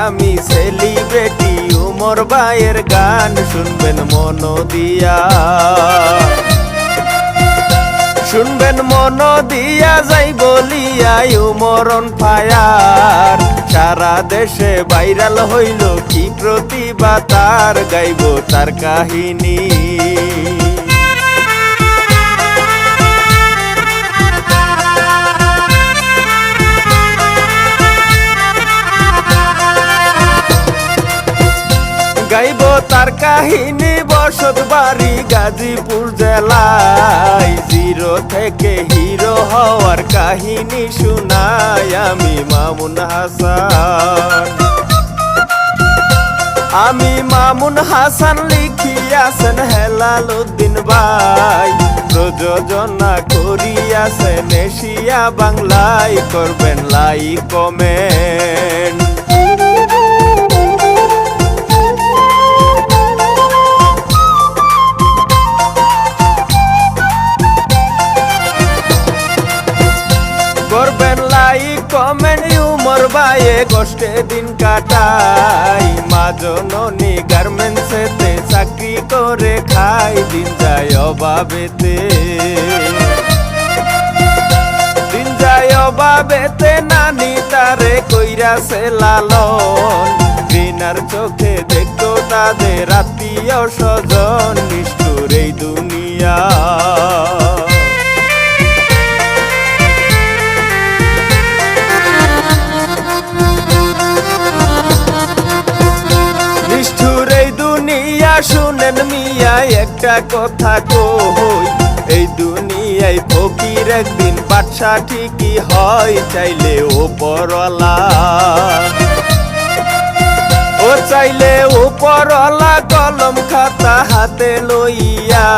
আমি সেলিব্রিটি উমর ভাইয়ের গান শুনবেন মন দিয়া, শুনবেন মন দিয়া যাই বলিয়া উমর অন ফায়ার। সারা দেশে ভাইরাল হইল কি প্রতিভা তার, গাইব তার কাহিনী। গাইব তার কাহিনী, বসত বাড়ি গাজীপুর জেলায়। জিরো থেকে হিরো হওয়ার কাহিনী শুনাই আমি মামুন হাসান। আমি মামুন হাসান লিখিয়াছেন হেলাল উদ্দিন ভাই, প্রযোজনা করিয়াছেন এশিয়া বাংলায়। করবেন লাইক কমেন্ট। করবেন লাইক কমেন্ট। উমর ভাইয়ে কষ্টে দিন কাটাই, মা জননী গার্মেন্টসেতে চাকরি করে খাই। দিন যায় অভাবেতে, দিন যায় অভাবেতে। নানি তারে কইরাছে লালন, ঘৃণার চোখে দেখতো তাদের আত্মীয় স্বজন। নিষ্ঠুর এই দুনিয়া, শুনেন মিয়া একটা কথা কই। এই দুনিয়ায় ফকির একদিন বাদশা ঠিকই হয়, চাইলে ওপরওয়ালা, ও চাইলে ওপরওয়ালা। কলম খাতা হাতে লইয়া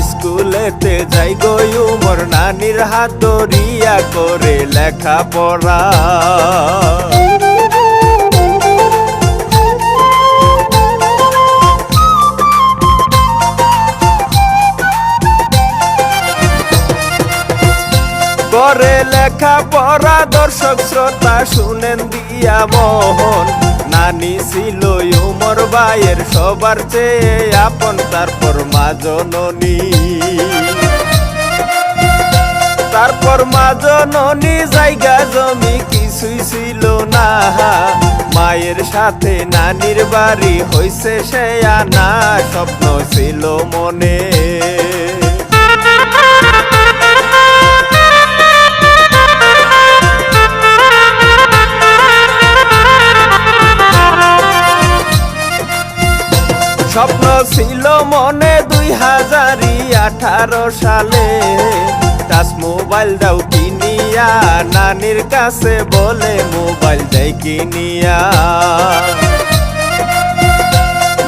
স্কুলেতে যাই গো উমর, নানির হাত ধরিয়া করে লেখাপড়া। করে লেখাপড়া, দর্শক শ্রোতা শুনেন দিয়া মন। নানি ছিল উমর ভাইয়ের সবার চেয়ে আপন, তারপর মা জননী, তারপর মা জননী। জায়গা জমি কিছুই ছিল না, মায়ের সাথে নানির বাড়ি হইছে সে আনা। স্বপ্ন ছিল মনে, স্বপ্ন ছিল মনে 2018 সালে। টাচ মোবাইল দাও কিনিয়া, নানির কাছে বলে মোবাইল দেয় কিনিয়া।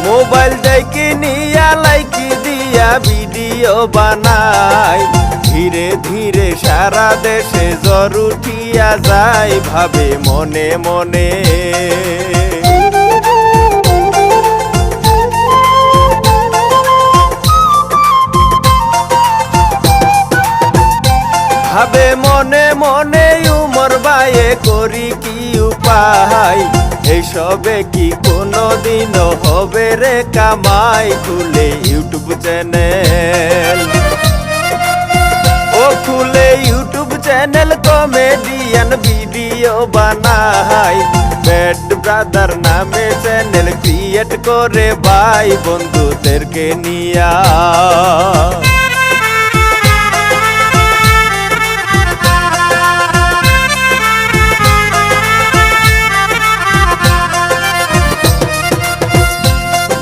মোবাইল দেয় কিনিয়া, লাইকি দিয়া ভিডিও বানাই। ধীরে ধীরে সারা দেশে জ্বর উঠিয়া যায়, ভাবে মনে মনে। ভাবে মনে মনে উমর ভাইয়ে করি কি উপায়। এইসবে কি কোনোদিনও হবে রে কামাই, খুলে ইউটিউব চ্যানেল, ও খুলে ইউটিউব চ্যানেল। কমেডিয়ান ভিডিও বানাই, ব্যাড ব্রাদার নামে চ্যানেল ক্রিয়েট করে ভাই বন্ধুদেরকে নিয়া।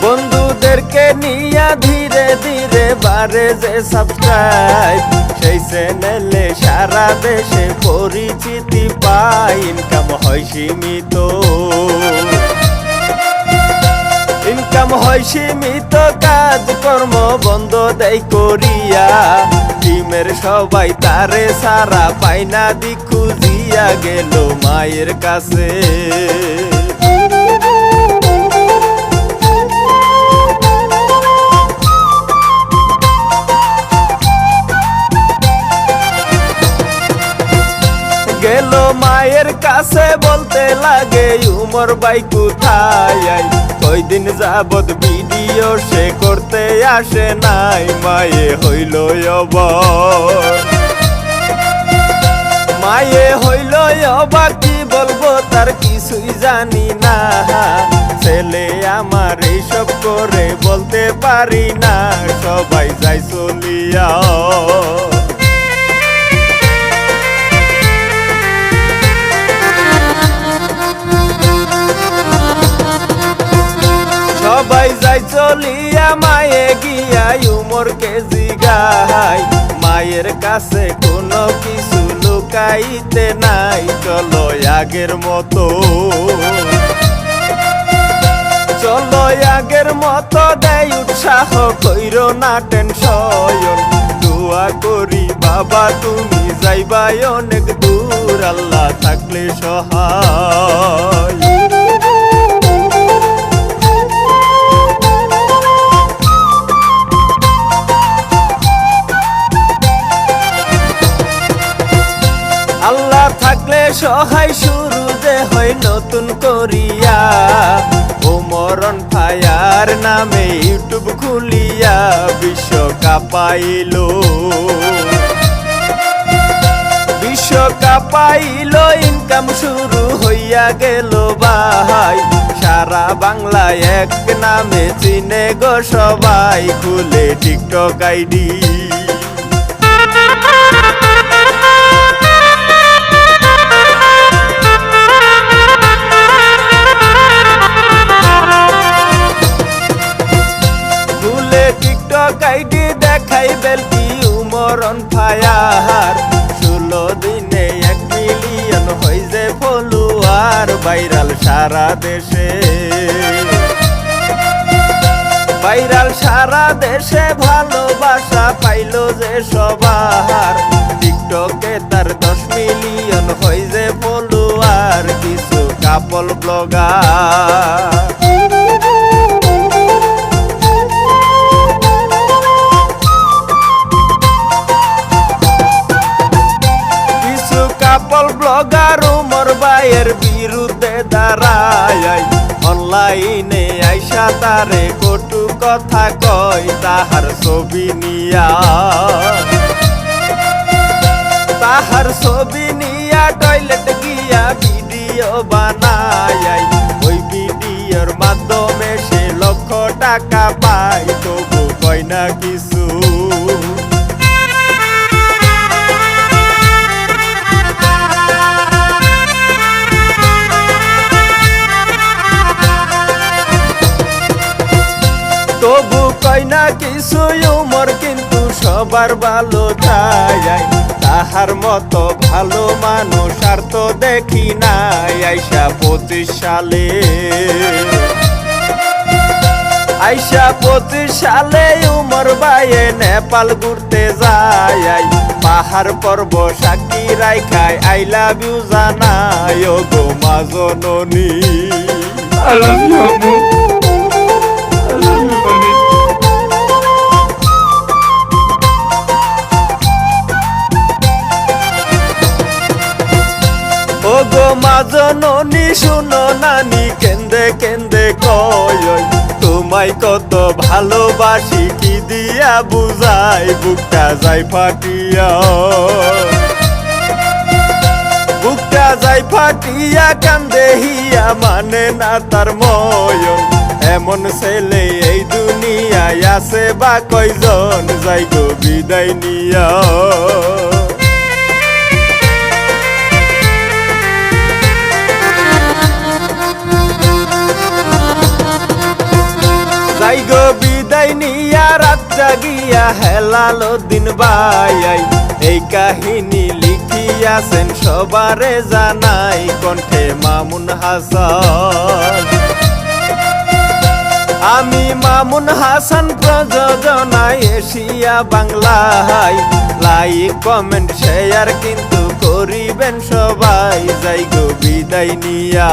বন্ধুদেরকে নিয়া ধীরে ধীরে বাড়ে যে সাবস্ক্রাইব, সেই চ্যানেলে সারা দেশে পরিচিতি পায়। ইনকাম হয় সীমিত, ইনকাম হয় সীমিত। কাজকর্ম বন্ধ দেয় করিয়া, টিমের সবাই তারে সারা পায় না। দিক খুঁজিয়া গেল মায়ের কাছে। গেল মায়ের কাছে বলতে লাগে উমর ভাই কোথায়, কয়দিন যাবত ভিডিও সে করতে আসে নাই, মায়ে হইল অবাক, মায়ে হইল অবাক, কি বলবো তার কিছুই জানি না, ছেলে আমার এইসব করে বলতে পারি না, সবাই যাই চলিয়া। সবাই যাই চলিয়া, মায়ে গিয়া উমরকে জিগাই, মায়ের কাছে কোনো কিছু লুকাইতে নাই, চলো আগের মতো, চলো আগের মতো, দেয় উৎসাহ, কইর না টেনশন, দোয়া করি বাবা তুমি যাইবাই অনেক দূর, আল্লাহ থাকলে সহায়। আল্লাহ থাকলে সহায়, শুরু যে হয় নতুন করিয়া, ওমরন ফায়ার নামে ইউটিউব খুলিয়া, বিশ্বকাপ পাইল, বিশ্বকাপ পাইল, ইনকাম শুরু হইয়া গেল ভাই, সারা বাংলায় এক নামে চিনে গো সবাই, খুলে টিকটক আইডি। আইডি দেখাই বেলকি উমরন ফায়ার, 16 দিনে 1 মিলিয়ন হয়ে যে ফলোয়ার, ভাইরাল সারা দেশে, ভাইরাল সারা দেশে, ভালোবাসা পাইল যে সবার, টিকটকে তার 10 মিলিয়ন হয়ে যে ফলোয়ার, কিছু কাপল ব্লগার। কাপল ব্লগার উমর ভাইয়ের বিরুদ্ধে দাঁড়ায়, অনলাইনে আইসা তারে কটু কথা কয়, তাহার ছবি নিয়া, তাহার ছবি নিয়া টয়লেট গিয়া ভিডিও বানায়, ওই ভিডিওর মাধ্যমে সে লক্ষ টাকা পায়, তবু কয় না কিছু। তবু কয় না কিছু উমর কিন্তু সবার ভালো চায়, তাহার মতো ভালো মানুষ আর তো দেখি নাই, আইসা 25 সালে, আইসা 25 সালে উমর ভাইয়ে নেপাল ঘুরতে যায়, পাহাড় পর্ব সাক্ষী রাইখায় আই লাভ ইউ জানায়, ও গো মা জননী, I love you, Amu. I love you, Mami. ও গো মা জননী শুনো নানি কেন্দে কেন্দে কয়, তোমায় কত ভালোবাসি কি দিয়া বুঝাই, বুকটা যায় ফাটিয়া, বুকটা যায় ফাটিয়া, কান্দে হিয়া মানে না তার ময়ন, এমন ছেলে এই দুনিয়ায় আছে বা কয়জন, যাই গো বিদায় নিয়া। যাই গো বিদায় নিয়া, রাত জাগিয়া হেলালো দিন ভাই, এই কাহিনী লিখিয়াছেন সবারে জানাই, কণ্ঠে মামুন হাসান, আমি মামুন হাসান, প্রযোজনায় এশিয়া বাংলায়, লাইক কমেন্ট শেয়ার কিন্তু করিবেন সবাই, যাই গো বিদায় নিয়া।